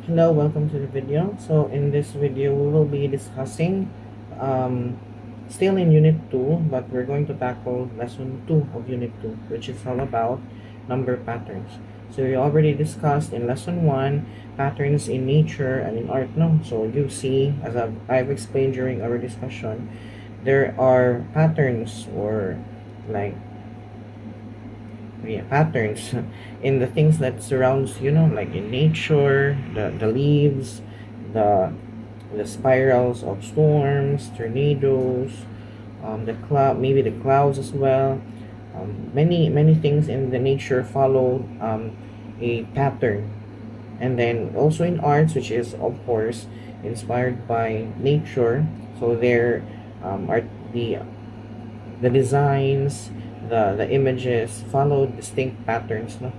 Hello, welcome to the video. So in this video, we will be discussing still in Unit 2, but we're going to tackle Lesson 2 of Unit 2, which is all about number patterns. So we already discussed in Lesson 1, patterns in nature and in art. No? So you see, as I've explained during our discussion, there are patterns or like patterns in the things that surrounds like in nature, the leaves, the the spirals of storms, tornadoes, the cloud, maybe the clouds as well. Many things in the nature follow a pattern. And then also in arts, which is of course inspired by nature, so there are the designs, the images follow distinct patterns, no?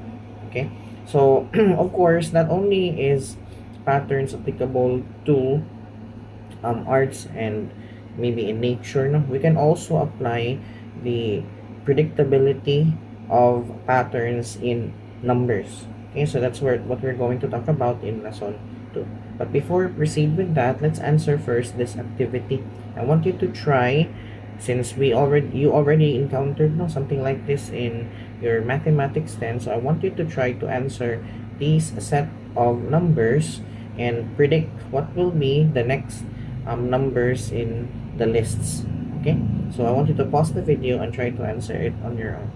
Okay, so of course not only is patterns applicable to arts and maybe in nature, no, we can also apply the predictability of patterns in numbers. Okay, so that's what we're going to talk about in lesson 2. But before we proceed with that, let's answer first this activity. I want you to try, since you already encountered something like this in your mathematics 10, so I want you to try to answer these set of numbers and predict what will be the next numbers in the lists. Okay, so I want you to pause the video and try to answer it on your own.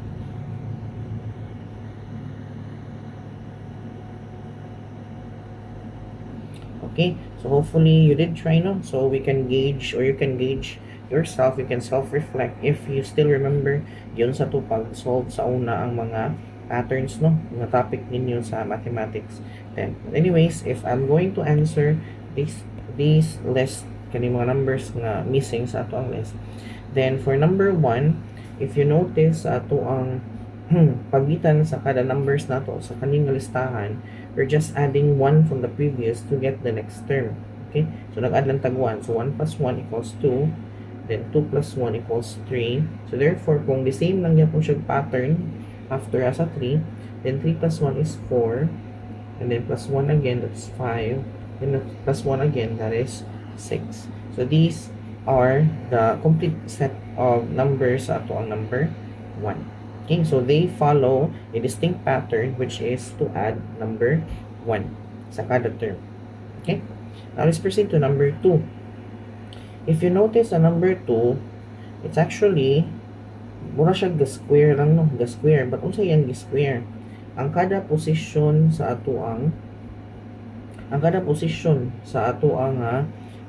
Okay, so hopefully you did try, no? So we can gauge, or you can gauge yourself, you can self-reflect if you still remember yun sa pag-solve sa una ang mga patterns, no? Mga topic ninyo sa mathematics 10. But anyways, if I'm going to answer these list, kani mga numbers nga missing sa ato ang list, then for number 1, if you notice sa ato ang pagitan sa kada numbers nato sa kaning listahan, we're just adding 1 from the previous to get the next term. Okay, so nag-add lang tag 1, so 1 plus 1 equals 2, then 2 plus 1 equals 3. So therefore, kung the same lang yan po siya pattern after asa 3, then 3 plus 1 is 4, and then plus 1 again, that's 5, then plus 1 again, that is 6. So these are the complete set of numbers sa ato ang number 1. Okay, so they follow a distinct pattern, which is to add number 1 sa kada term. Okay, now let's proceed to number 2. If you notice a number 2, it's actually mura siya ga-square lang, no? Ga-square, but unsa yan ga-square? Ang kada position sa ato ang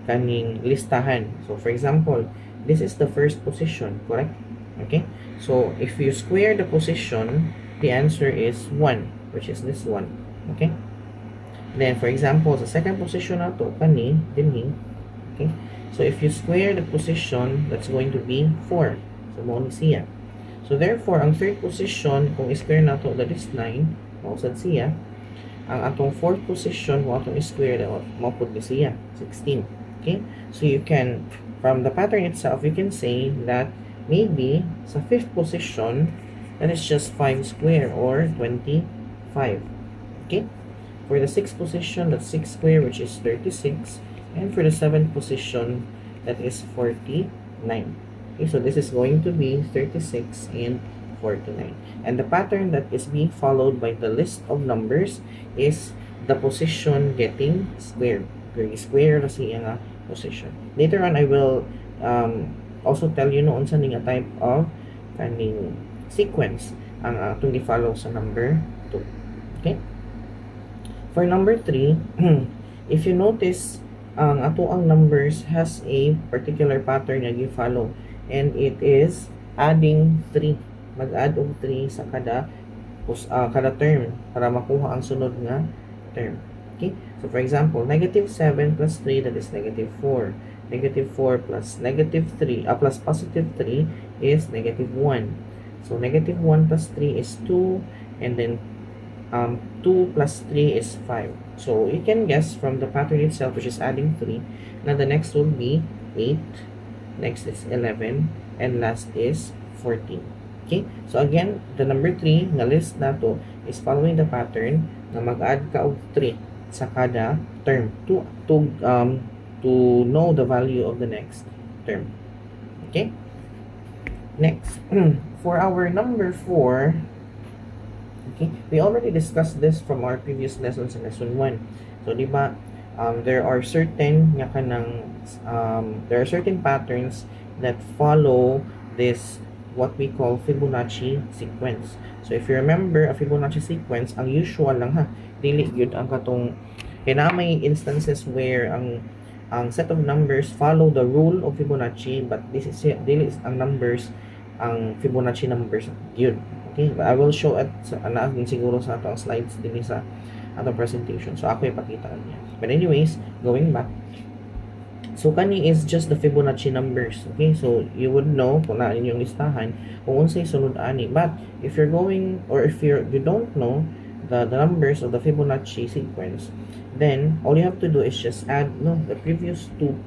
kaning listahan. So for example, this is the first position, correct? Okay, so if you square the position, the answer is 1, which is this one. Okay, then for example, sa second position na to kani dinhi. Okay, so if you square the position, that's going to be 4. So mo ni siya. So therefore, ang third position kung square na to, that is 9, mausad siya. Ang atong fourth position kung atong square, maupod ni siya 16. Okay, so you can, from the pattern itself, you can say that maybe sa fifth position, that is just 5 square or 25. Okay, for the sixth position, that's 6 square, which is 36, and for the seventh position, that is 49. Okay, so this is going to be 36 and 49. And the pattern that is being followed by the list of numbers is the position getting squared. Square na siya nga position. Later on, I will also tell you noon sa nga type of kaning sequence ang atong i-follow sa number 2. Okay? For number 3, if you notice, ang ato ang numbers has a particular pattern na i-follow, and it is adding 3. Mag-add og 3 sa kada term para makuha ang sunod nga term. Okay? So for example, negative 7 plus 3, that is negative 4. Negative 4 plus negative 3, plus positive 3 is negative 1. So negative 1 plus 3 is 2, and then 2 plus 3 is 5. So you can guess from the pattern itself, which is adding 3, now the next will be 8, next is 11, and last is 14. Okay, so again, the number 3 na list na to is following the pattern na mag-add ka og 3 sa kada term to know the value of the next term. Okay? Next, for our number 4, okay, we already discussed this from our previous lessons in lesson 1. So, di ba, there are certain patterns that follow this what we call Fibonacci sequence. So if you remember a Fibonacci sequence, ang usual lang ha, dili gyud ang katong kaya may instances where ang set of numbers follow the rule of Fibonacci, but this is dili ang numbers ang Fibonacci numbers gyud. Okay, but I will show it sa siguro sa atong slides din sa atong presentation. So ako ipakita niya. But anyways, going back, so kani is just the Fibonacci numbers. Okay, so you would know kung na inyong listahan kung unsay sunod ani. But if you're going, or if you don't know the numbers of the Fibonacci sequence, then all you have to do is just add the previous two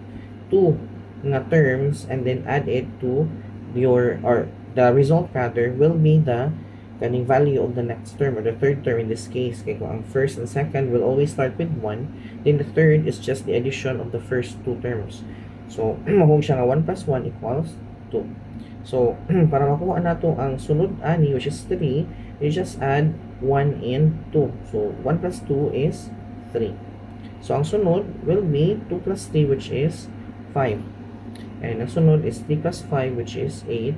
nga terms and then add it to your, or the result rather will be the kaning value of the next term, or the third term in this case. Kaya kung ang first and second will always start with 1, then the third is just the addition of the first two terms. So mahog siya nga 1 plus 1 equals 2. So para makuha nato ang sunod ani, which is 3, you just add 1 and 2. So 1 plus 2 is 3. So ang sunod will be 2 plus 3, which is 5. And ang sunod is 3 plus 5, which is 8.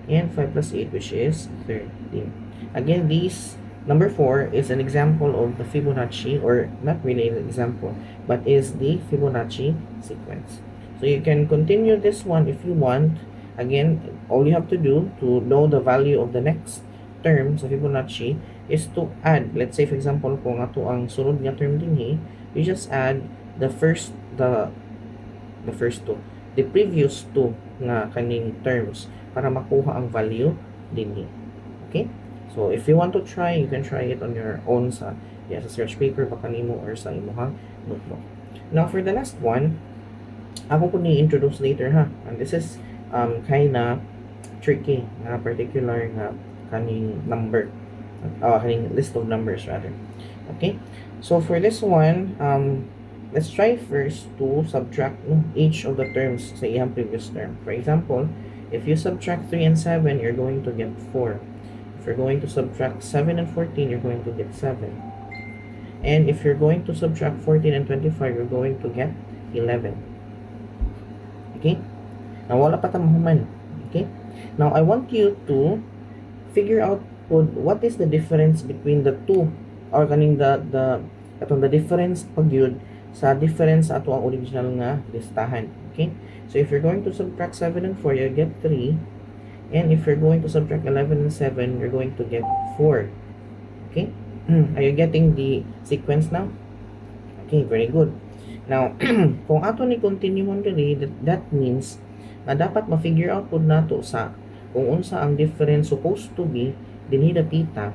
And 5 plus 8, which is 13. Again, these number 4 is an example of the Fibonacci, or not really an example, but is the Fibonacci sequence. So you can continue this one if you want. Again, all you have to do to know the value of the next term sa Fibonacci is to add, let's say for example, kung ato ang sunod nga term dinhi, you just add the previous two nga kaning terms para makuha ang value dinhi. Okay? So if you want to try, you can try it on your own sa search paper baka nimo or sa imong notebook. Now for the last one, ako po ni-introduce later ha. And this is kinda tricky na particular nga kaning number. Kaning list of numbers rather. Okay? So for this one, let's try first to subtract each of the terms sa iyang previous term. For example, if you subtract 3 and 7, you're going to get 4. If you're going to subtract 7 and 14, you're going to get 7. And if you're going to subtract 14 and 25, you're going to get 11. Okay? Now, wala pa tamahuman. Okay? Now, I want you to figure out what is the difference between the two, or kaning the difference pagyud sa difference ato ang original nga listahan. Okay? So if you're going to subtract 7 and 4, you get 3. And if you're going to subtract 11 and 7, you're going to get 4. Okay? Are you getting the sequence now? Okay, very good. Now, kung ato ni continue on diri, that means na dapat ma-figure out pod nato sa kung unsa ang difference supposed to be dinhi dapita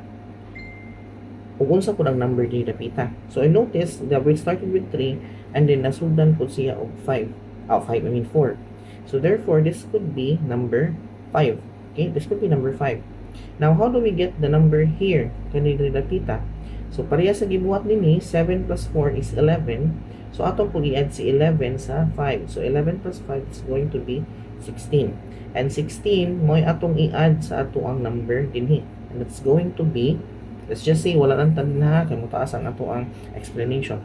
kung unsa pod ang number dinhi dapita. So I noticed that we started with 3 and then nasugdan pod siya og 4. So therefore this could be number 5. Okay, this could be number 5. Now how do we get the number here kanina dapita? So pareha sa gibuhat dinhi, 7 plus 4 is 11. So atong pud i-add si 11 sa 5. So 11 plus 5 is going to be 16. And 16 mo'y atong i-add sa ato ang number dinhi. And it's going to be, let's just say wala nang tabi na kay mutaas ang ato ang explanation.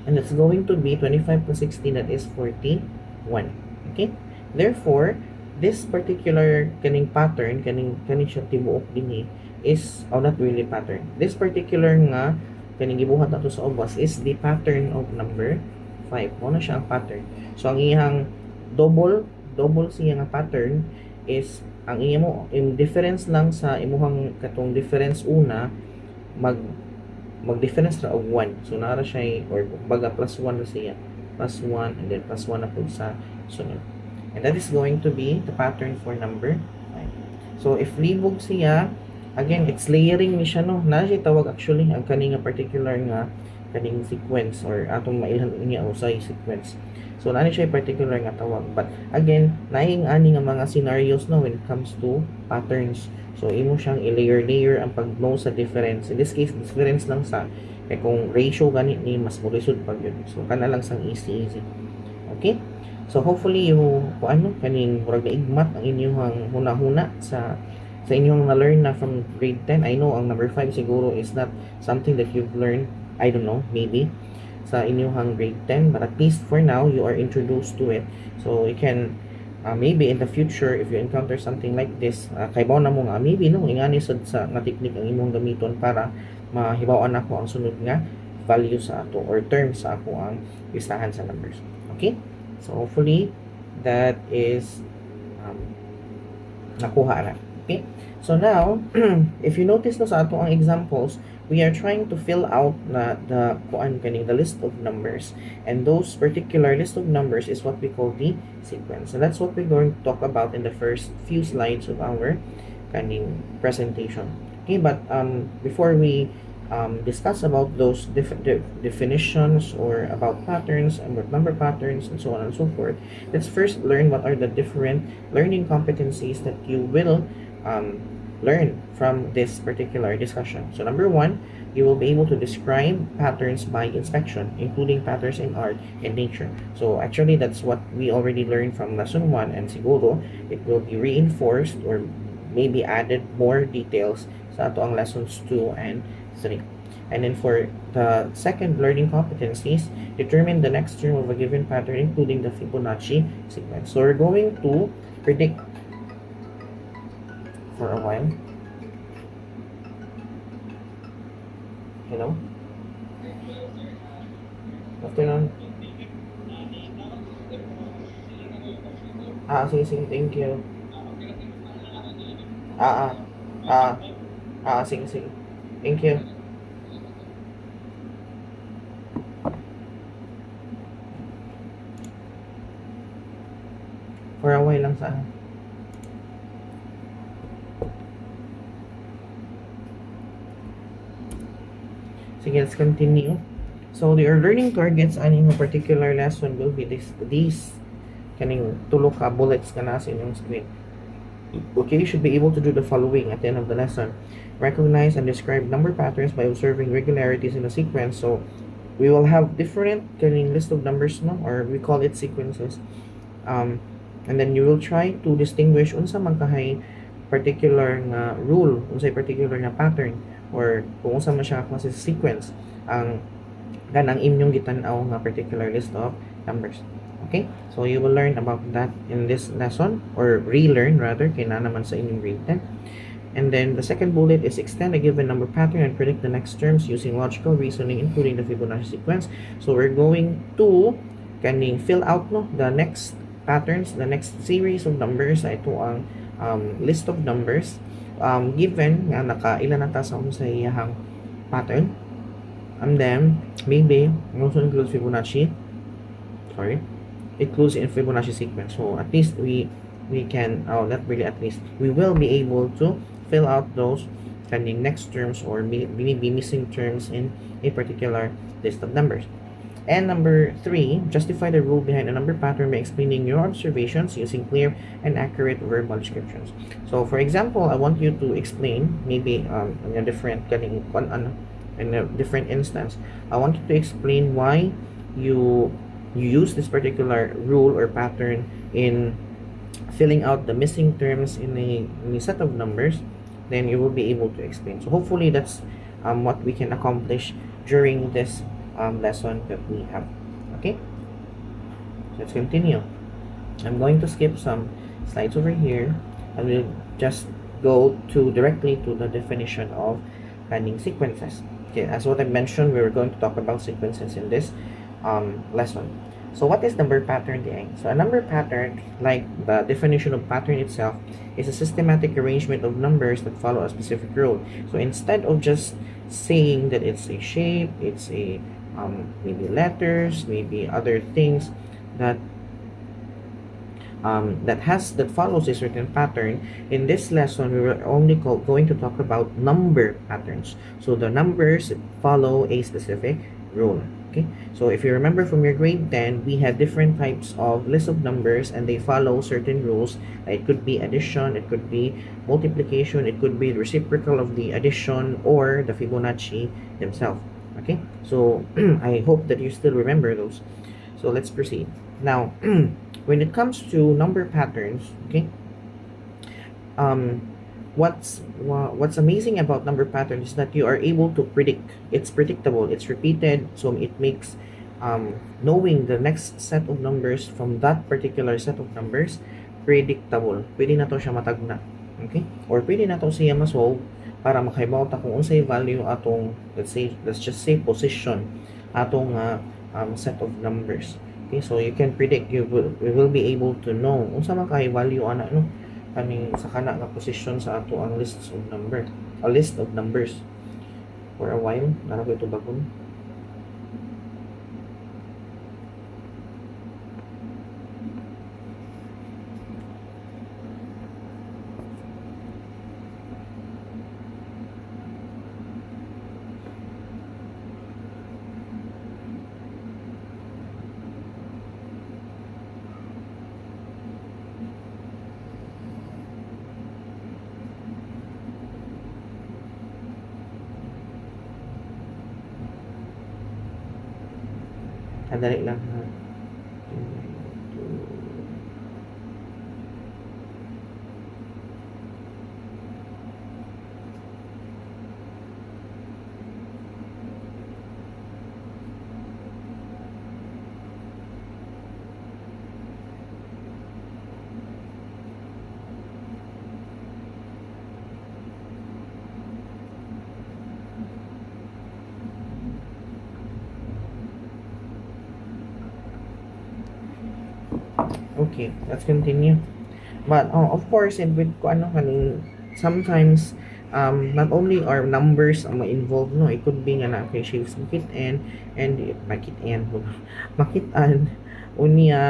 And it's going to be 25 plus 16, that is 41. Okay? Therefore, this particular kaning pattern, kaning siya tibuok dinhi is, not really pattern. This particular nga kaning gibuhat nato sa ubos is the pattern of number 5. Mo na siya ang pattern. So ang iyang double siya nga pattern is ang imo yung difference lang sa imuhang katong difference una mag-difference na og 1. So nara siya, or baga plus 1 na siya. Plus 1 and then plus 1 na po sa sunod. And that is going to be the pattern for number 5. So if libog siya, again, it's layering ni siya, no? Na siya tawag actually ang kaning particular nga kaning sequence, or atong mailhan niya usay sequence. So na siya particular nga tawag. But again, naing ani nga mga scenarios, no, when it comes to patterns. So imo siyang i-layer ang pag-know sa difference. In this case, difference lang sa kay kung ratio gani ni mas molisod pag yun. So kana lang sang easy. Okay, so hopefully you kaning murag naigmat ang inyong huna-huna sa inyong na-learn na from grade 10. I know ang number 5 siguro is not something that you've learned, I don't know, maybe sa inyong grade 10, but at least for now you are introduced to it, so you can maybe in the future if you encounter something like this, kaybaw na mo nga maybe no ingani sad sa nga technique ang imong gamiton para mahibaw-an ako ang sunod nga value sa ato or term sa ako ang listahan sa numbers. Okay, so hopefully that is nakuha na. Okay, so now if you notice no sa ato ang examples, we are trying to fill out the list of numbers, and those particular list of numbers is what we call the sequence. So that's what we're going to talk about in the first few slides of our presentation. Okay, but before we discuss about those definitions or about patterns and about number patterns and so on and so forth, let's first learn what are the different learning competencies that you will learn from this particular discussion. So number 1, you will be able to describe patterns by inspection, including patterns in art and nature. So actually that's what we already learned from lesson 1, and siguro it will be reinforced or maybe added more details sa ato ang lessons 2 and 3. And then for the second learning competencies, determine the next term of a given pattern, including the Fibonacci sequence. So we're going to predict for a while. Hello? Afternoon. Sige, thank you. Sige. Thank you. For a while lang saan. Sige, let's continue. So your learning targets in a particular lesson will be these kaning tulo ka bullets ka na sa inyong screen. Okay, you should be able to do the following at the end of the lesson. Recognize and describe number patterns by observing regularities in a sequence. So we will have different kaning list of numbers, no, or we call it sequences. And then you will try to distinguish unsa man kahay particular nga rule, unsay particular nga pattern, or kung unsa man siya klase sequence ang ganang inyong gitan-aw nga particular list of numbers. Okay, so you will learn about that in this lesson, or relearn rather, kay na naman sa inyong grade 10. And then the second bullet is extend a given number pattern and predict the next terms using logical reasoning, including the Fibonacci sequence. So we're going to kaning fill out no the next patterns, the next series of numbers. Ito ang list of numbers given nga nakailan na ta sa unsay iyahang pattern, and then maybe also includes Fibonacci, includes in Fibonacci sequence. So at least we can, not really at least, we will be able to fill out those next terms or maybe missing terms in a particular list of numbers. And number 3, justify the rule behind a number pattern by explaining your observations using clear and accurate verbal descriptions. So for example, I want you to explain maybe in a different instance, I want you to explain why you use this particular rule or pattern in filling out the missing terms in a set of numbers. Then you will be able to explain. So hopefully that's what we can accomplish during this lesson that we have. Okay, let's continue. I'm going to skip some slides over here and we'll just go directly to the definition of planning sequences. Okay, as what I mentioned, we were going to talk about sequences in this lesson. So what is number pattern then? So a number pattern, like the definition of pattern itself, is a systematic arrangement of numbers that follow a specific rule. So instead of just saying that it's a shape, it's a maybe letters, maybe other things that that follows a certain pattern, in this lesson we were only going to talk about number patterns. So the numbers follow a specific rule. Okay, so if you remember from your grade 10, we had different types of list of numbers and they follow certain rules. It could be addition, it could be multiplication, it could be the reciprocal of the addition, or the Fibonacci themselves. Okay, so I hope that you still remember those. So let's proceed. Now, when it comes to number patterns, okay, um, what's amazing about number patterns is that you are able to predict. It's predictable. It's repeated, so it makes knowing the next set of numbers from that particular set of numbers predictable. Pwede na to siya matagna. Okay? Or pwede na to siya ma-solve para makahibaw ta kung unsay value atong let's just say position atong set of numbers. Okay, so you can predict, we will be able to know unsa man kay value ana no kaning sa kana nga position sa ato ang list of numbers. For a while nara ko ito bagon. Dali lang ha. Okay, let's continue. But of course, and with ano kaning sometimes not only are numbers ang ma-involved no, it could be nga na kay shapes makit-an makit-an unya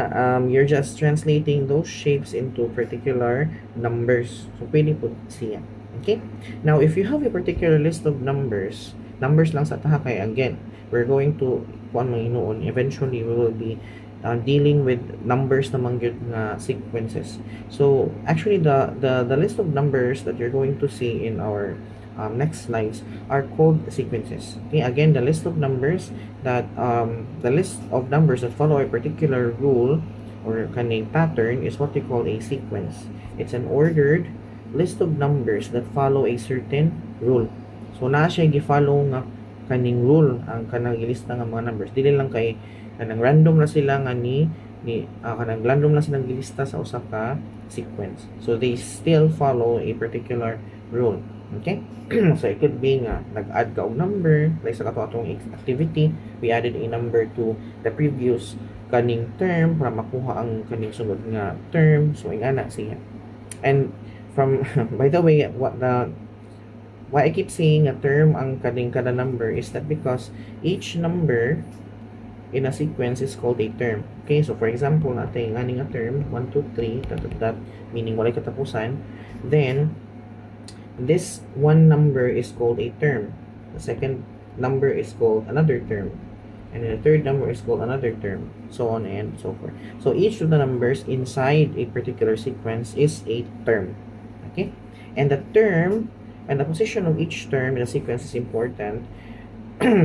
you're just translating those shapes into particular numbers. So pwede po siya. Okay? Now, if you have a particular list of numbers lang sa taha kay again, we're going to kuan manginuon eventually we will be dealing with numbers namang gyud nga sequences. So actually the list of numbers that you're going to see in our next slides are called sequences. Okay, again the list of numbers that follow a particular rule or kaning pattern is what we call a sequence. It's an ordered list of numbers that follow a certain rule. So naa siya gi-follow nga kaning rule ang kanang ilista nga mga numbers. Dili lang kay kanang random na sila nga kanang random na silang gilista sa usa ka sequence. So they still follow a particular rule. Okay? So it could be nga nag-add ka og number, like sa katong activity, we added a number to the previous kaning term para makuha ang kaning sunod nga term. So ingana siya. And from by the way, why I keep saying a term ang kaning kada number is that because each number in a sequence is called a term. Okay, so for example, natin nga nga term 1, 2, 3 that meaning walay katapusan. Then this one number is called a term. The second number is called another term. And then the third number is called another term. So on and so forth. So each of the numbers inside a particular sequence is a term. Okay? And the term and the position of each term in a sequence is important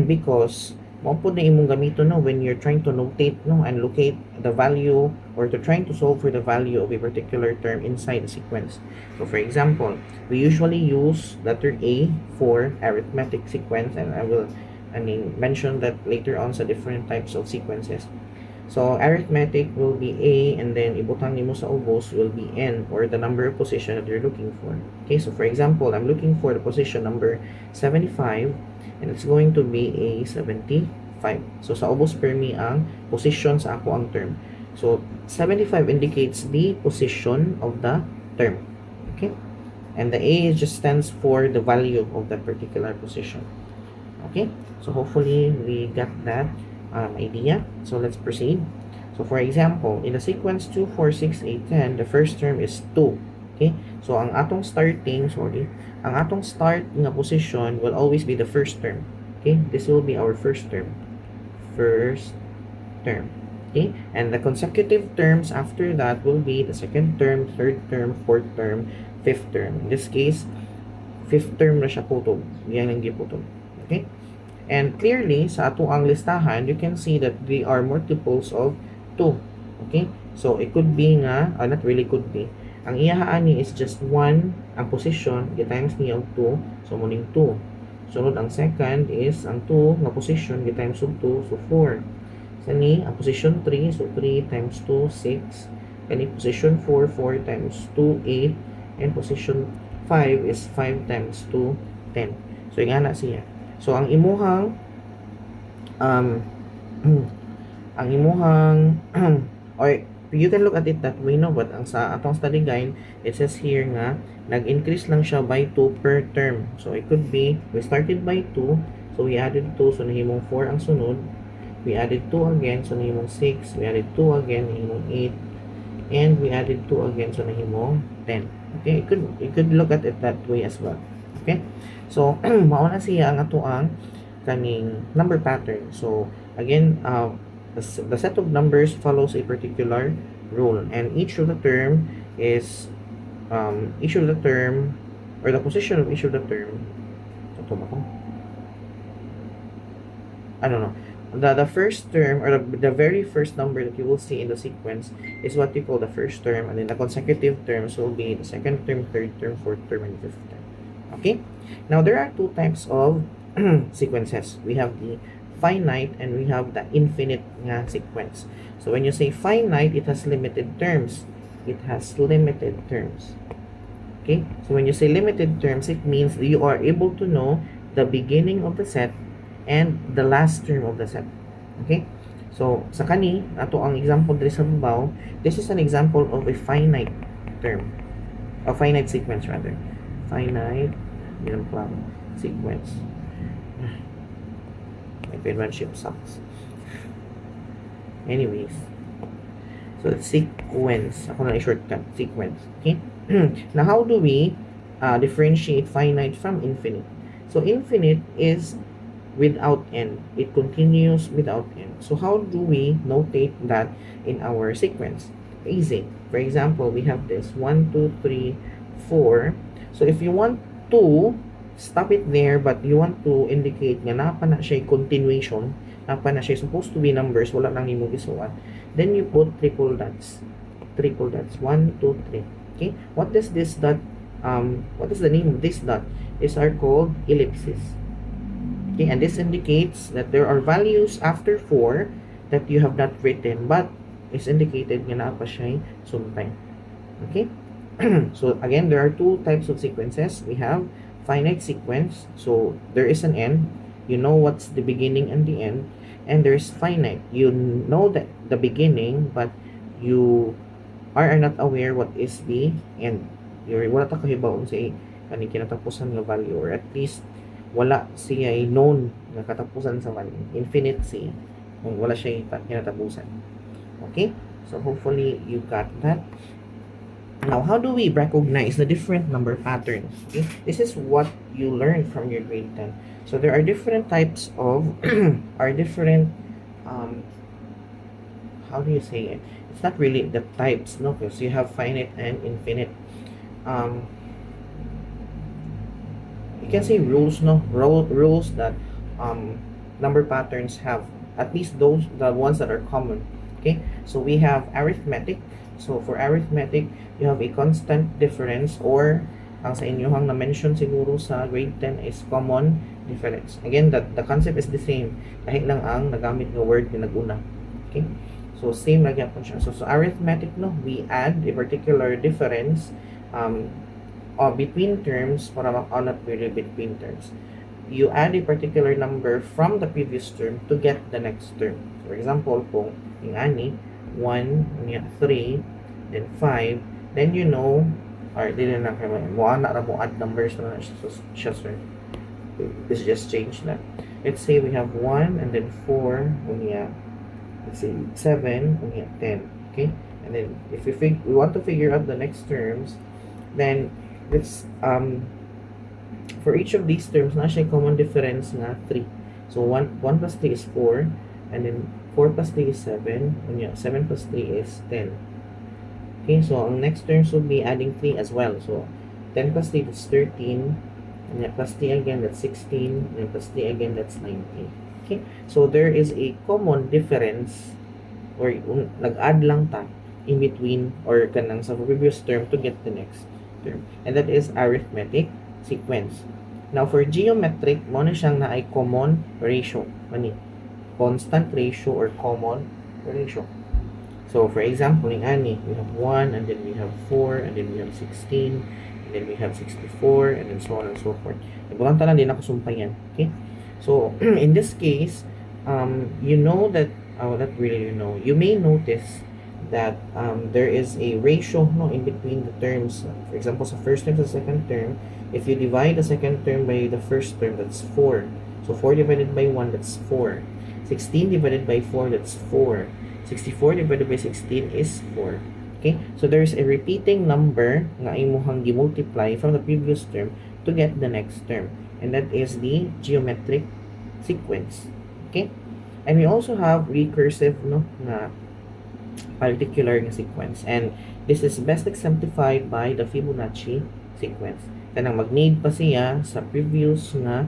because mo po na imong gamito no when you're trying to notate no and locate the value or to trying to solve for the value of a particular term inside the sequence. So for example, we usually use letter A for arithmetic sequence, and I will mention that later on sa different types of sequences. So arithmetic will be A, and then ibutang nimo sa ubos will be N, or the number of position that you're looking for. Okay, so for example, I'm looking for the position number 75, and it's going to be a 75. So sa ubos permi ang position sa ako ang term. So 75 indicates the position of the term. Okay? And the A just stands for the value of that particular position. Okay? So hopefully we got that idea. So let's proceed. So for example, in the sequence 2, 4, 6, 8, 10, the first term is 2. Okay? So ang atong start nga position will always be the first term. Okay? This will be our first term. First term. Okay? And the consecutive terms after that will be the second term, third term, fourth term, fifth term. In this case, fifth term na siya putol. Yan ang giputol. Okay? And clearly, sa ato ang listahan, you can see that they are multiples of 2. Okay? So, it could be nga, not really could be. Ang iyahaan ni is just 1, ang position, times niya of 2, so muning 2. Sunod, ang second is, ang 2, nga position, times of 2, so 4. Sa ni, ang position 3, so 3 times 2, 6. Kani, position 4, 4 times 2, 8. And position 5 is 5 times 2, 10. So, yung na siya. So, ang imuhang ang imuhang or you can look at it that way, no? But ang sa atong study guide, it says here nga nag-increase lang siya by 2 per term. So, it could be, we started by 2, so we added 2, so nahimong 4 ang sunod. We added 2 again, so nahimong 6. We added 2 again, nahimong 8. And we added 2 again, so nahimong 10. Okay, you could look at it that way as well. Okay? So, mauna siya ang ato ang kaning number pattern. So, again, the set of numbers follows a particular rule. And each of the term is, or the position of each of the term, ito ba ko? I don't know. The first term, or the very first number that you will see in the sequence is what you call the first term, and then the consecutive terms will be the second term, third term, fourth term, and fifth term. Okay? Now, there are two types of sequences. We have the finite and we have the infinite nga sequence. So, when you say finite, it has limited terms. It has limited terms. Okay? So, when you say limited terms, it means that you are able to know the beginning of the set and the last term of the set. Okay? So, sa kani, ato ang example diri sa babaw, this is an example of a finite term. A finite sequence, rather. Finite sequence. My penmanship sucks. Anyways. So, sequence. Ako na i-shortcut. Sequence. Okay? Now, how do we differentiate finite from infinite? So, infinite is without end. It continues without end. So, how do we notate that in our sequence? Easy. For example, we have this 1, 2, 3, 4. So, if you want to stop it there, but you want to indicate nga napa na siya continuation, napa na siya supposed to be numbers, wala lang nimo gisuan, then you put triple dots. Triple dots. 1, 2, 3. Okay? What is this dot? What is the name of this dot? These are called ellipses. Okay, and this indicates that there are values after 4 that you have not written, but is indicated nga naa pa siya sumpay. Okay? So, again, there are two types of sequences. We have finite sequence. So, there is an end. You know what's the beginning and the end. And there's finite. You know that the beginning, but you are not aware what is the end. Wala ta kahibaon sa kani kinatapusan nga value, or at least wala siya known na katapusan sa value. Infinite siya. Kung wala siya kinatapusan. Okay? So, hopefully, you got that. Now, how do we recognize the different number patterns? Okay? This is what you learned from your grade 10. So, there are different types of, how do you say it? It's not really the types, no? Because you have finite and infinite. You can say rules, no? Rules that number patterns have. At least the ones that are common. Okay? So, we have arithmetic. So, for arithmetic, you have a constant difference, or ang sa inyohang na-mention siguro sa grade 10 is common difference. Again, the concept is the same. Kahit lang ang nagamit ng word na nag-una. Okay? So, same lang yan po siya. So, arithmetic, no? We add a particular difference between terms, or not really between terms. You add a particular number from the previous term to get the next term. For example, kung yung ani, 1, 3, then 5, then you know, or dili na kayo mo add numbers na siya, sir. Let's just change that. Let's say we have 1, and then 4, let's say 7, 10. Okay? And then if we want to figure out the next terms, then let's for each of these terms na siya common difference na 3. So 1 plus 3 is 4, and then 4 plus 3 is 7, 7 plus 3 is 10. Okay, so ang next terms will be adding 3 as well. So 10 plus 3 is 13, and then plus t again, that's 16, and then plus t again, that's 19. Okay, so there is a common difference, or nag-add lang ta in between or kanang sa previous term to get the next term, and that is arithmetic sequence. Now for geometric, mo na siyang na ay common ratio, mani constant ratio or common ratio. So for example, in ani, we have 1, and then we have 4, and then we have 16, and then we have 64, and then so on and so forth. Ibutang tanan din ako sumpayan. Okay? So in this case, you know that, not really, you know, you may notice that there is a ratio, no, in between the terms. For example, sa first term sa second term, if you divide the second term by the first term, that's 4. So 4 divided by 1, that's 4. 16 divided by 4, that's 4. 64 divided by 16 is 4. Okay? So there's a repeating number nga imuhang gi-multiply from the previous term to get the next term. And that is the geometric sequence. Okay? And we also have recursive, no, na particular sequence. And this is best exemplified by the Fibonacci sequence. Kanang mag-need pa siya sa previous nga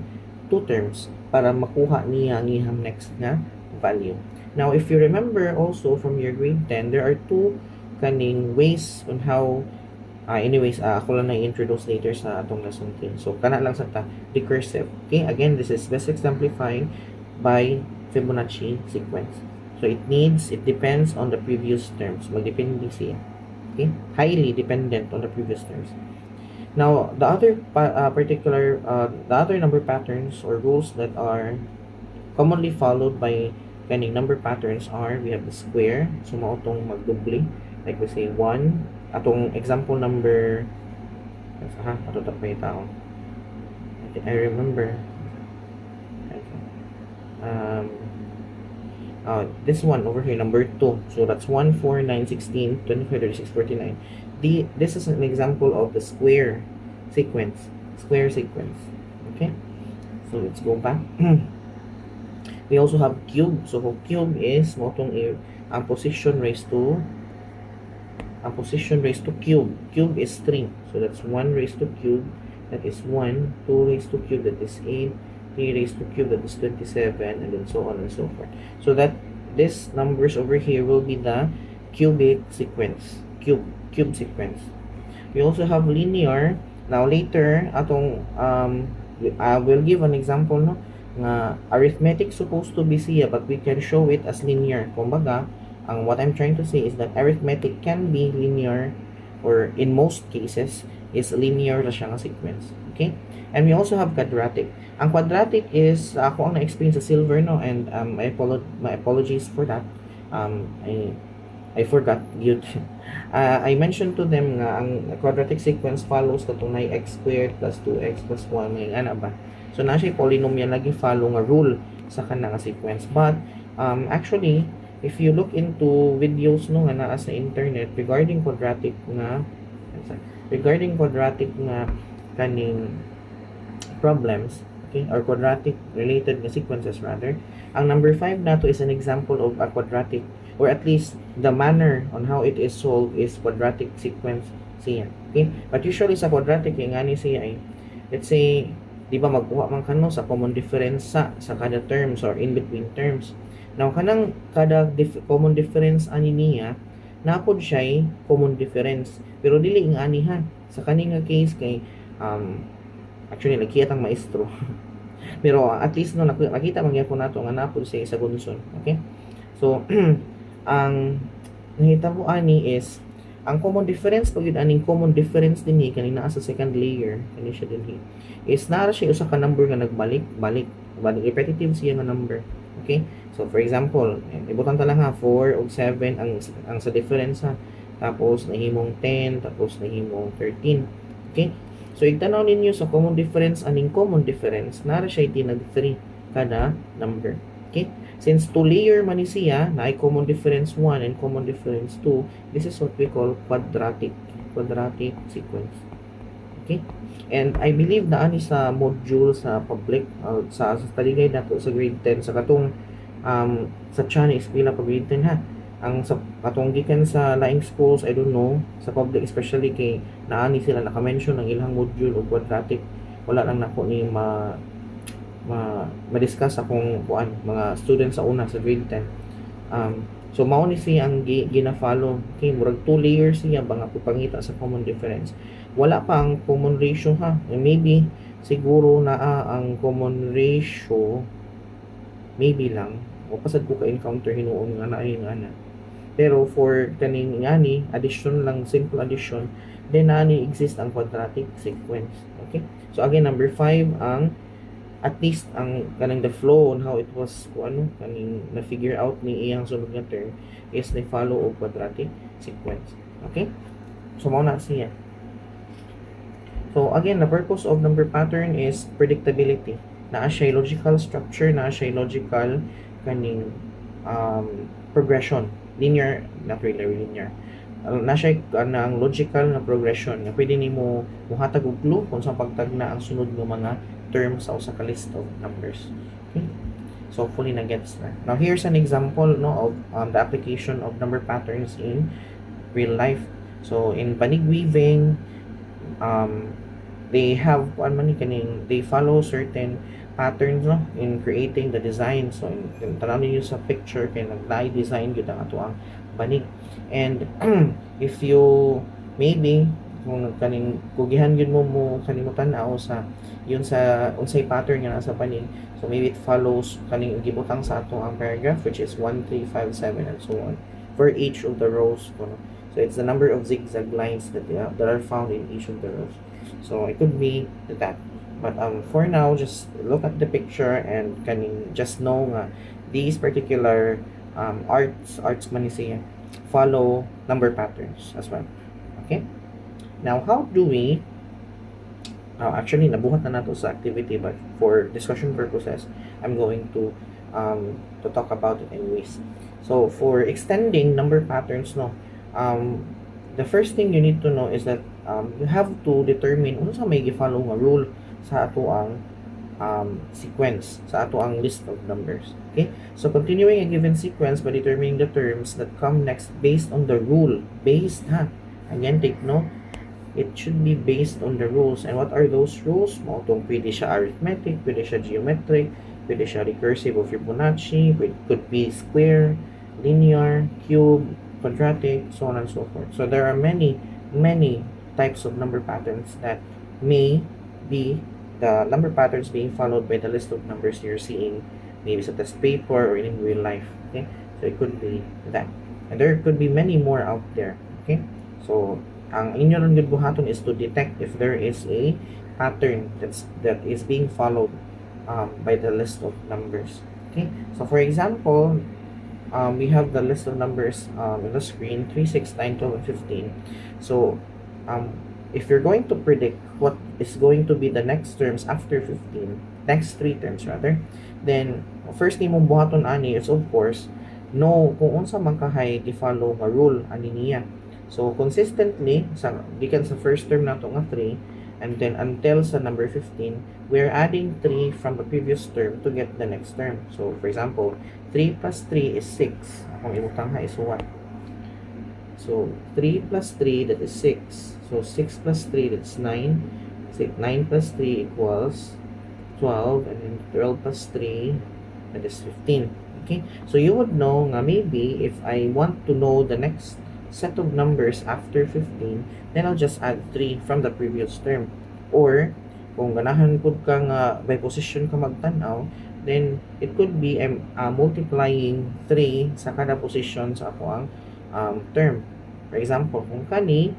two terms para makuha niya ang ihang next nga value. Now, if you remember also from your grade 10, there are two kaning ways on how, ako lang na-introduce later sa atong lesson 10. So, kana lang sa ta, recursive. Okay, again, this is best exemplified by Fibonacci sequence. So, it depends on the previous terms. Magdepende siya. Okay, highly dependent on the previous terms. Now, the other the other number patterns or rules that are commonly followed by kaning number patterns are, we have the square, so mao tong magdubli, like we say 1, atong example number, ato tapay tao, I remember, this one over here, number 2, so that's 1, 4, 9, 16, 25, 36, 49. This is an example of the square sequence. Okay, so let's go back. We also have cube. So cube is motong ang position raised to cube. Cube is 3. So that's 1 raised to cube. That is 1. 2 raised to cube. That is 8. 3 raised to cube. That is 27. And then so on and so forth. So that these numbers over here will be the cubic sequence. Cube sequence. We also have linear. Now later, atong I will give an example, no, nga arithmetic supposed to be siya, but we can show it as linear. Kumbaga, what I'm trying to say is that arithmetic can be linear, or in most cases is linear na siya nga sequence. Okay? And we also have quadratic. Ang quadratic is ako ang na-explain sa silver, no, and my apologies for that. I forgot yun. I mentioned to them nga ang quadratic sequence follows katong x squared plus 2x plus 1 may ana ba. So na siya polynomial lagi follow nga rule sa kana nga sequence. But actually, if you look into videos no nga naa sa internet regarding quadratic nga kaning problems, okay, or quadratic related na sequences rather, ang number 5 nato is an example of a quadratic, or at least the manner on how it is solved is quadratic sequence siya. Okay? But usually sa quadratic nga ni siya ay, let's say, di ba magkuha man kano sa common difference sa kada terms or in between terms. Now kanang kada common difference ani niya napod siya common difference, pero dili ing ani ha sa kaning nga case kay actually nagkita ang maestro pero at least no nakita man gyapon nato nga napod siya sa gunson. Okay, so ang nahitabo ani is ang common difference pag yun aning common difference din ni kanina sa second layer kani siya din is nara siya usa ka number nga nagbalik repetitive siya nga number. Okay, so for example ibutang ta lang ha 4 ug 7 ang sa difference ha, tapos nahimong 10 tapos nahimong 13. Okay, so igtanaw ninyo sa common difference, aning common difference nara siya nag 3 kada number. Okay, since two layer man ni siya na ay common difference 1 and common difference 2, this is what we call quadratic sequence. Okay, and I believe na ani sa module sa public sa study guide nato sa grade 10 sa katong sa Chinese pila pa grade 10 ha, ang sa katong gikan sa laing schools, I don't know sa public especially kay naani sila naka-mention ang ilang module o quadratic wala lang nako ni ma-discuss akong kuan mga students sa una sa grade 10. So mao ni siya ang gina-follow. Okay, murag 2 layers siya ba nga pagpangita sa common difference. Wala pa ang common ratio ha. Maybe siguro naa ang common ratio maybe lang o pasad ko ka-encounter hinuon nga na ayun ana. Pero for kaning ngani addition lang, simple addition, then nani exist ang quadratic sequence. Okay, so again number 5 ang at least ang kanang the flow on how it was kung ano kaning na figure out ni iyang sunod nga term is ni follow og quadratic sequence. Okay, so mao na siya. So again, the purpose of number pattern is predictability. Naa siya logical structure, naa siya logical kaning progression, linear, not really linear. Na siya ang logical na progression nga pwede nimo muhatag og clue kung sa pagtagna ang sunod nga mga term sa usa ka list of numbers. Okay, so hopefully na gets na. Now here's an example no of the application of number patterns in real life. So in banig weaving, they have they follow certain patterns no in creating the design. So in tanawin niyo sa picture kay naglaay design gyud ang ato ang banig. And if you maybe kung kaning kugihan yun mo kalimutan na sa yun sa unsay pattern nga nasa panig, so maybe it follows kaning gibutang sa ato ang paragraph which is 1, 3, 5, 7 and so on for each of the rows kuno. So it's the number of zigzag lines that are found in each of the rows. So it could be that, but for now just look at the picture and kaning just know nga these particular arts man ni siya follow number patterns as well. Okay, now how do we actually nabuhat na nato sa activity, but for discussion purposes I'm going to talk about it anyways. So for extending number patterns no, the first thing you need to know is that you have to determine unsa may gi-follow nga rule sa ato ang sequence, sa ato ang list of numbers. Okay, so continuing a given sequence by determining the terms that come next based on the rule. Based again take note, it should be based on the rules. And what are those rules? Mo tong pwede siya arithmetic, pwede siya geometric, pwede siya recursive o Fibonacci, could be square, linear, cube, quadratic, so on and so forth. So there are many types of number patterns that may be the number patterns being followed by the list of numbers you're seeing maybe sa test paper or in real life. Okay, so it could be that, and there could be many more out there. Okay, so ang inyo lang gud buhaton is to detect if there is a pattern that is being followed by the list of numbers. Okay, so for example, we have the list of numbers in the screen 3, 6, 9, 12, and 15. So if you're going to predict what is going to be the next terms after 15, next 3 terms rather, then first nimo buhaton ani is of course know kung unsa man kahay gi-follow nga rule ani niya. So consistently sa gikan sa first term nato nga 3 and then until sa number 15, we're adding 3 from the previous term to get the next term. So for example, 3 plus 3 is 6. Akong ibutang is what? So 3 plus 3, that is 6. So 6 plus 3, that's 9. 9 plus 3 equals 12, and then 12 plus 3, that is 15. Okay, so you would know nga maybe if I want to know the next set of numbers after 15, then I'll just add 3 from the previous term. Or kung ganahan pud ka nga by position ka magtanaw, then it could be multiplying 3 sa kada position sa ako ang term. For example, kung kani,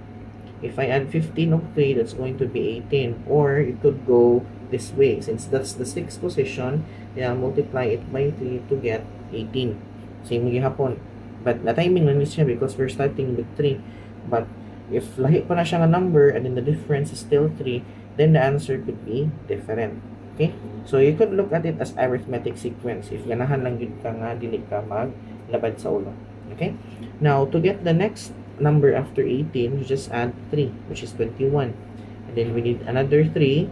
if I add 15 of 3, that's going to be 18. Or it could go this way. Since that's the 6th position, then I'll multiply it by 3 to get 18. Same gihapon. But na-timing lang siya because we're starting with 3. But if lahi pa na siya nga number and then the difference is still 3, then the answer could be different. Okay? So you could look at it as arithmetic sequence. If ganahan lang yun ka nga, dili ka maglabad sa ulo. Okay? Now, to get the next number after 18, you just add 3, which is 21. And then we need another 3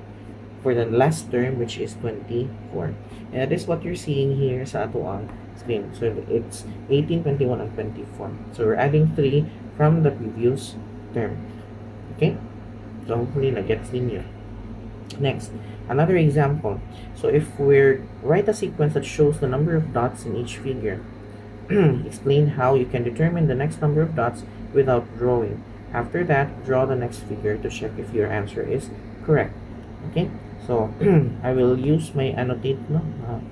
for the last term, which is 24. And that is what you're seeing here sa ato ang screen. So it's 18, 21, and 24. So we're adding 3 from the previous term. Okay? So hopefully na-gets ninyo. Next, another example. So if we write a sequence that shows the number of dots in each figure, explain how you can determine the next number of dots without drawing. After that, draw the next figure to check if your answer is correct. Okay, so I will use my annotate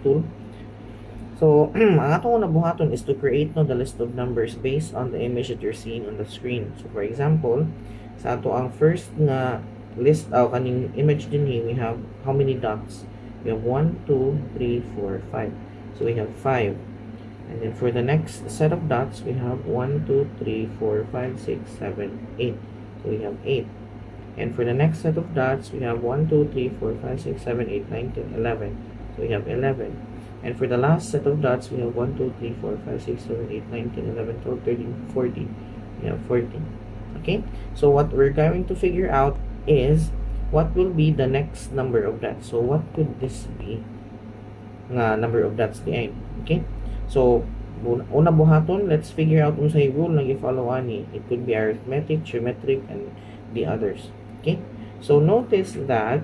tool. So, ang atong nabuhaton is to create the list of numbers based on the image that you're seeing on the screen. So, for example, sa ato ang first nga list, kaning image din we have how many dots? We have 1, 2, 3, 4, 5. So, we have 5. And then for the next set of dots, we have 1, 2, 3, 4, 5, 6, 7, 8. So, we have 8. And for the next set of dots, we have 1, 2, 3, 4, 5, 6, 7, 8, 9, 10, 11. So, we have 11. And for the last set of dots, we have 1, 2, 3, 4, 5, 6, 7, 8, 9, 10, 11, 12, 13, 14. We have 14. Okay? So what we're going to figure out is what will be the next number of dots. So what could this be? Number of dots behind. Okay? So una buhaton, let's figure out kung sa rule na i-follow ani. It could be arithmetic, geometric, and the others. Okay? So notice that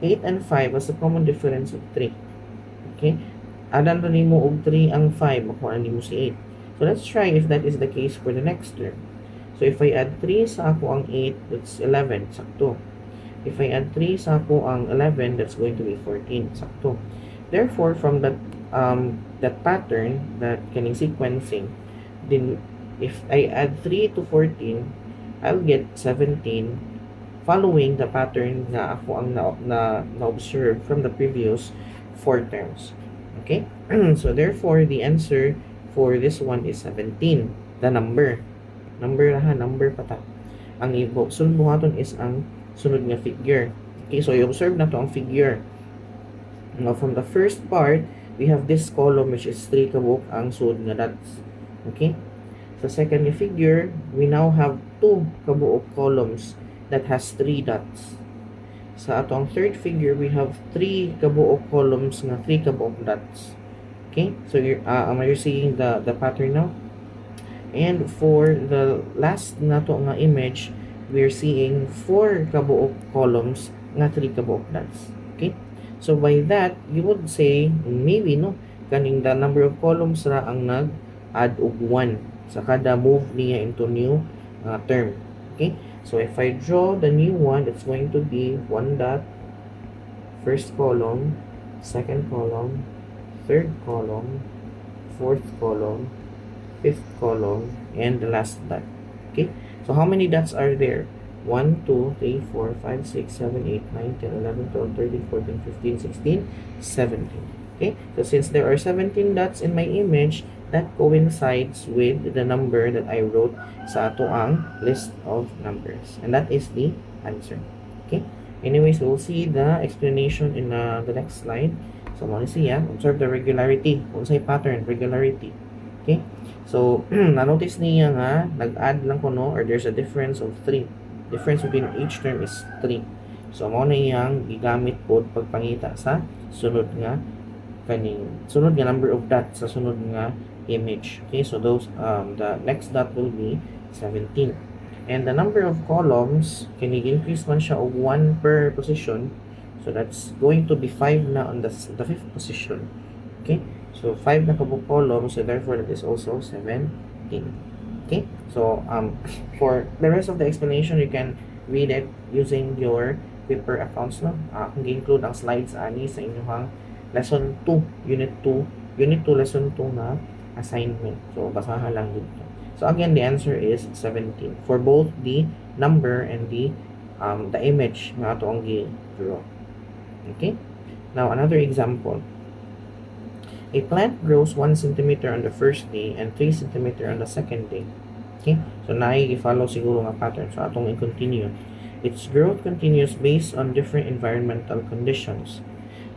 8 and 5 has a common difference of 3. Okay? Adan rin mo og 3 ang 5, makuha ni mo si 8. So let's try if that is the case for the next term. So if I add 3 sa ako ang 8, that's 11, sakto. If I add 3 sa ako ang 11, that's going to be 14, sakto. Therefore, from that pattern, that kaning sequencing, then if I add 3 to 14, I'll get 17 following the pattern na ako ang na-observe from the previous 4 terms. Okay? So therefore, the answer for this one is 17. The number. Number pa ta. Ang sunod buhaton is ang sunod nga figure. Okay, so i-observe na to ang figure. Now, from the first part, we have this column which is 3 kabuok ang sunod nga dots. Okay? Sa second nga figure, we now have 2 kabuok columns that has 3 dots. Sa atong third figure, we have 3 kabuok columns nga 3 kabuok dots. Okay? So am I seeing the pattern now? And for the last nato nga image, we're seeing 4 kabuok columns nga 3 kabuok dots. Okay? So by that, you would say maybe kaning the number of columns ra ang nag-add og 1 sa kada move niya into new term. Okay? So if I draw the new one, it's going to be 1 dot, first column, second column, third column, fourth column, fifth column, and the last dot. Okay? So how many dots are there? 1, 2, 3, 4, 5, 6, 7, 8, 9, 10, 11, 12, 13, 14, 15, 16, 17. Okay? So since there are 17 dots in my image, that coincides with the number that I wrote sa ato ang list of numbers. And that is the answer. Okay? Anyways, we'll see the explanation in the next slide. So, muna siya, observe the regularity. Unsay pattern, regularity. Okay? So, na-notice niya nga, nag-add lang ko or there's a difference of 3. Difference between each term is 3. So, muna iyang gigamit po pagpangita sa sunod nga number of dots sa sunod nga image. Okay, so those the next dot will be 17. And the number of columns, can i-increase man siya of 1 per position. So that's going to be 5 na on the 5th position. Okay, so 5 na kabuok columns, so therefore that is also 17. Okay, so for the rest of the explanation, you can read it using your paper accounts kung i-include ang slides ani sa inyong lesson 2, unit 2 lesson 2 na assignment. So basahan lang dito. So again, the answer is 17 for both the number and the image nga ato ang gi-draw. Okay? Now another example. A plant grows 1 centimeter on the first day and 3 centimeter on the second day. Okay? So i-follow siguro nga pattern. So atong i-continue. Its growth continues based on different environmental conditions.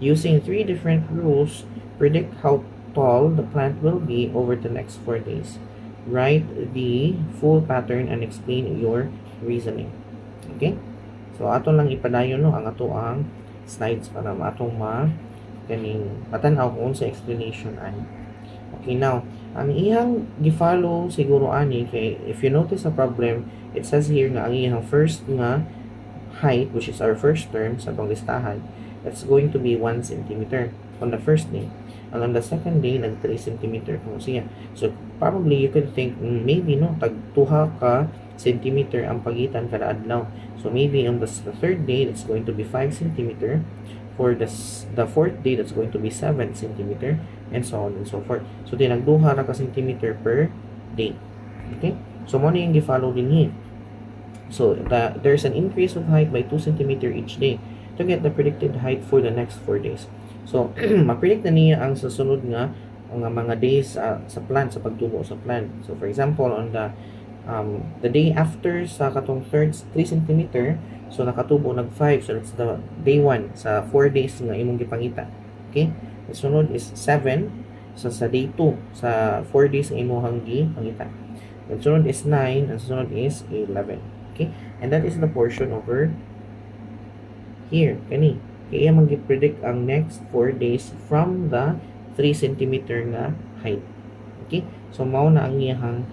Using 3 different rules, predict how tall the plant will be over the next 4 days. Write the full pattern and explain your reasoning. Okay? So ato lang ipadayon ang ato ang slides para atong matanaw kung sa explanation ani. Okay, now ang iyang gi-follow siguro ani kay if you notice a problem, it says here nga ang iyang first nga height, which is our first term sa itong listahan, that's going to be 1 centimeter on the first day. And on the second day, nag 3 centimeter kung siya. So, probably you could think, maybe, no, tag 2 ka centimeter ang pagitan kada adlaw. So, maybe on the third day, that's going to be 5 centimeter. For the fourth day, that's going to be 7 centimeter, and so on and so forth. So, tinagduha ra ka centimeter per day. Okay? So, mo na yung gi-follow din here. So, there's an increase of height by 2 centimeter each day to get the predicted height for the next 4 days. So, ma-predict na niya ang susunod nga mga days sa plan, sa pagtubo sa plan. So, for example, on the day after sa katong third 3 centimeter, so nakatubo nag 5, so that's the day 1 sa 4 days nga imong gipangita. Okay? The sunod is 7, so sa day 2 sa 4 days nga imong gipangita. The sunod is 9, and sunod is 11. Okay? And that is the portion over here. Kani. Kaya mag-predict ang next 4 days from the 3 centimeter nga height. Okay? So, mao na ang iyang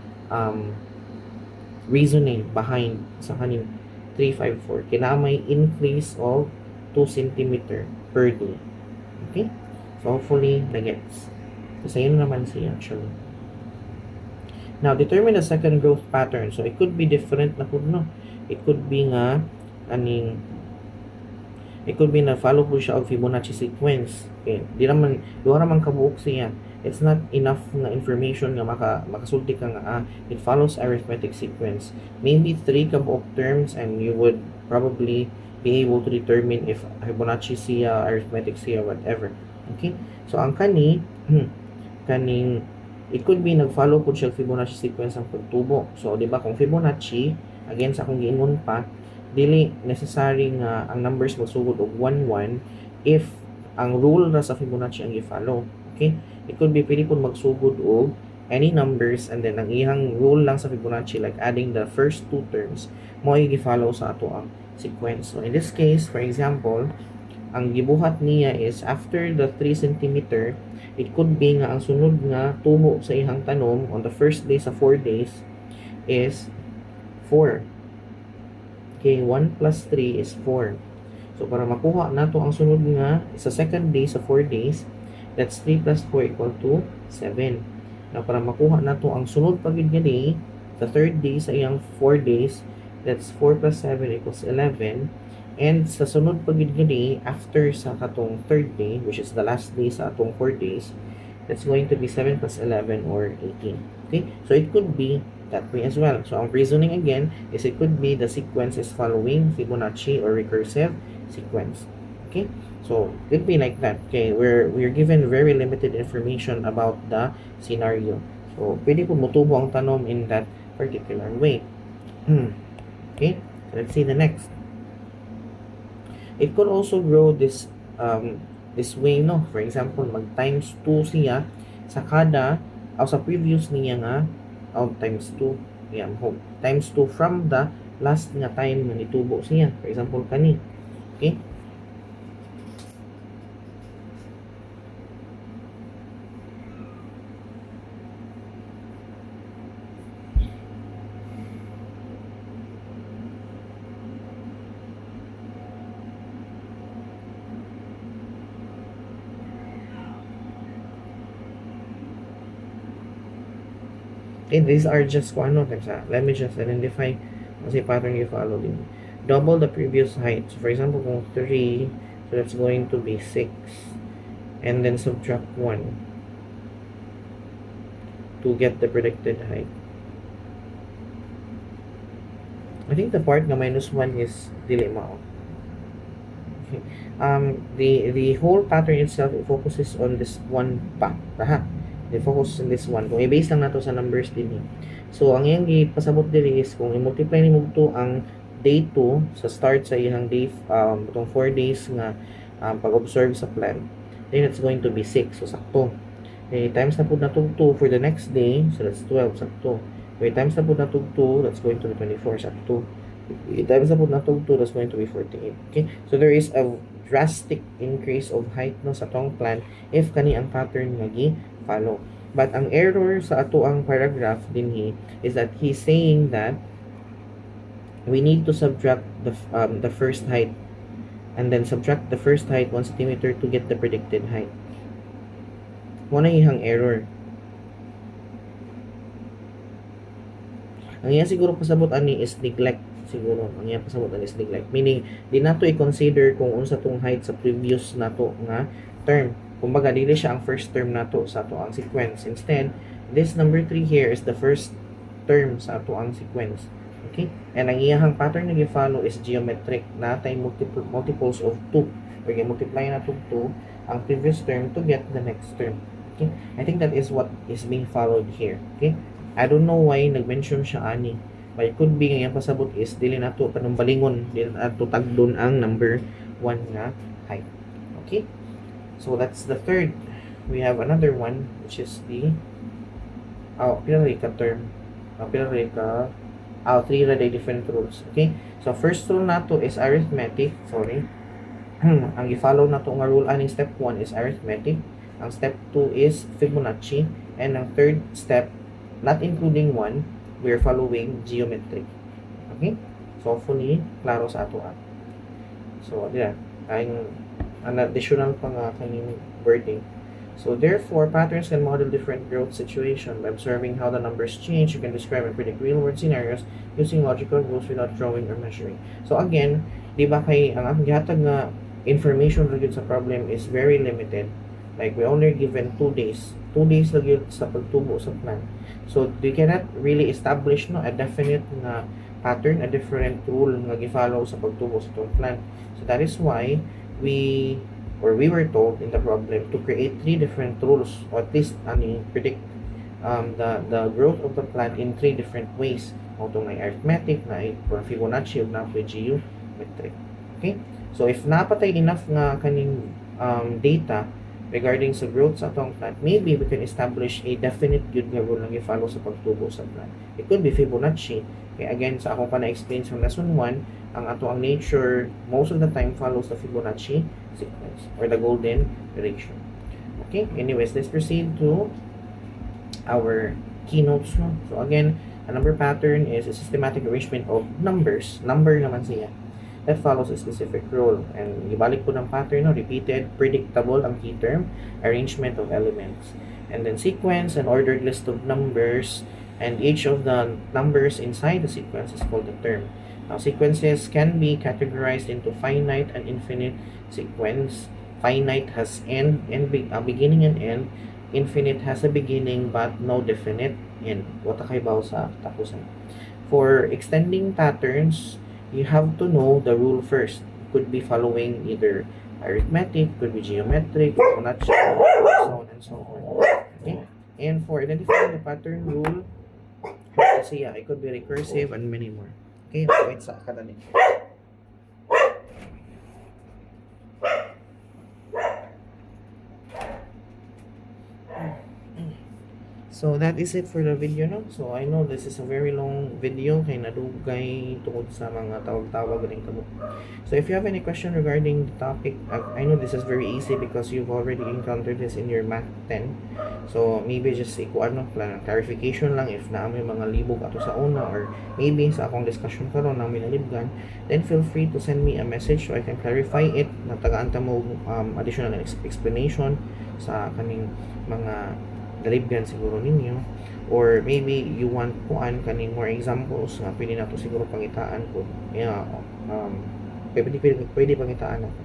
reasoning behind sa kaning 354. Kinamay increase of 2 centimeter per day. Okay? So, hopefully, na-gets. Kasi yun naman siya actually. Now, determine the second growth pattern. So, it could be different na po, no? It could be nga, it could be na follow po siya og Fibonacci sequence. Okay, duha naman kabuok siya. It's not enough nga information nga makasulti ka nga it follows arithmetic sequence. Maybe 3 kabuok terms and you would probably be able to determine if Fibonacci siya, arithmetic siya, whatever. Okay? So ang kaning it could be nag-follow po siya Fibonacci sequence ang pagtubo. So di ba kung Fibonacci, again sa akong giingon pa, dili necessary nga ang numbers magsugod og 1 1 if ang rule na sa Fibonacci ang i-follow. Okay? It could be pwede po magsugod og any numbers and then ang ihang rule lang sa Fibonacci like adding the first 2 terms mo i-follow sa ato ang sequence. So in this case, for example, ang gibuhat niya is after the 3 centimeter, it could be nga ang sunod nga tubo sa ihang tanom on the first day sa 4 days is 4. Okay, 1 plus 3 is 4. So, para makuha nato ang sunod nga sa second day sa 4 days, that's 3 plus 4 equal to 7. Now, para makuha nato ang sunod pagid nga day, sa third day sa iyang 4 days, that's 4 plus 7 equals 11. And sa sunod pagid nga day, after sa katong third day, which is the last day sa atong 4 days, that's going to be 7 plus 11 or 18. Okay? So, it could be that way as well. So, ang reasoning again is it could be the sequence is following Fibonacci or recursive sequence. Okay? So, it could be like that. Okay? We're given very limited information about the scenario. So, pwede po mutubo ang tanom in that particular way. Okay? So, let's see the next. It could also grow this way, no? For example, mag times 2 siya sa kada o sa previous niya nga times 2. Yeah, times 2 from the last nga time na nitubo siya. For example, kani. Okay? Okay, these are just let me just identify kasi pattern you follow din. Double the previous height. So, for example, kung 3, so that's going to be 6. And then subtract 1 to get the predicted height. I think the part na minus 1 is dili mao. Okay. The whole pattern itself, it focuses on this one pa. They focus on this one. Kung i-base lang nato sa numbers din. So, ang iyang ipasabot diri is kung i-multiply ni mo to ang day 2 sa start sa iyang day, itong 4 days nga pag-observe sa plan, then it's going to be 6. So, sakto. Okay, times na po na 2 for the next day, so that's 12, sakto. Okay, times na po na 2, that's going to be 24, sakto. Okay, times na po na 2, that's going to be 48. Okay, so there is a drastic increase of height no sa tong plan if kani ang pattern nga follow. But ang error sa ato ang paragraph dinhi is that he's saying that we need to subtract the first height, and then subtract the first height 1 centimeter to get the predicted height. Muna ihang error. Ang iya siguro pasabot ani is neglect siguro. Ang iya pasabot ani is neglect. Meaning, di nato i-consider kung unsa tong height sa previous nato nga term. Kumbaga, dili siya ang first term nato sa ato ang sequence. Instead, this number 3 here is the first term sa ato ang sequence. Okay? And ang iyahang pattern na gi-follow is geometric. Natay multiples of 2. Or multiply na 2 ang previous term to get the next term. Okay? I think that is what is being followed here. Okay? I don't know why nag-mention siya ani. But it could be nga pasabot is dili nato panumbalingon, dili nato tagdon ang number 1 nga height. Okay? So that's the third. We have another one which is the pila ka term. Three ra different rules. Okay? So first rule nato is arithmetic. Sorry. Ang i-follow nato nga rule aning step 1 is arithmetic. Ang step 2 is Fibonacci. And ang third step, not including 1, we're following geometric. Okay? So, hopefully, klaro sa ato. So, diyan. Ang additional pa nga kaning wording. So, therefore, patterns can model different growth situation. By observing how the numbers change, you can describe and predict real-world scenarios using logical rules without drawing or measuring. So, again, di ba kay ang gihatag nga information regarding sa problem is very limited. Like, we only given 2 days. 2 days lang yun sa pagtubo sa plan. So, they cannot really establish a definite nga pattern, a different rule nga gi-follow sa pagtubo sa itong plan. So, that is why we were told in the problem to create 3 different rules, or at least predict the growth of the plant in 3 different ways. Ito na arithmetic, na Fibonacci, ug na geometric. Okay? So, if napatay enough nga kaning data regarding sa growth sa atong plant, maybe we can establish a definite good nga rule na i-follow sa pagtubo sa plant. It could be Fibonacci. Okay, again, sa ako pa na-explain sa lesson 1, ang ato ang nature most of the time follows the Fibonacci sequence or the golden ratio. Okay, anyways, let's proceed to our keynotes. No? So again, a number pattern is a systematic arrangement of numbers. Number naman siya. That follows a specific rule. And ibalik po ng pattern, no? Repeated, predictable ang key term, arrangement of elements. And then sequence, an ordered list of numbers, and each of the numbers inside the sequence is called a term. Now, sequences can be categorized into finite and infinite sequence. Finite has beginning and end. Infinite has a beginning but no definite end. Wata kay baw sa tapusan. For extending patterns, you have to know the rule first. It could be following either arithmetic, could be geometric, Fibonacci, so on and so on. Okay? And for identifying the pattern rule, kasi it could be recursive and many more. Okay? Wait sa kadali. So that is it for the video, no? So I know this is a very long video kay nadugay tungod sa mga tawag-tawag ning kamot. So if you have any question regarding the topic, I know this is very easy because you've already encountered this in your Math 10. So maybe just clarification lang if naamay mga libog ato sa una, or maybe sa akong discussion karon namin nalibgan, then feel free to send me a message so I can clarify it. Natagaan ta mo additional explanation sa kaning mga dalibgan siguro ninyo, or maybe you want kuan kaning more examples nga pwede nato siguro pangitaan ko. Pwede pangitaan ako.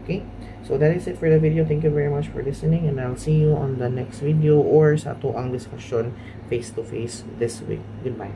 Okay, so that is it for the video. Thank you very much for listening, and I'll see you on the next video or sa ato ang discussion face to face this week. Goodbye.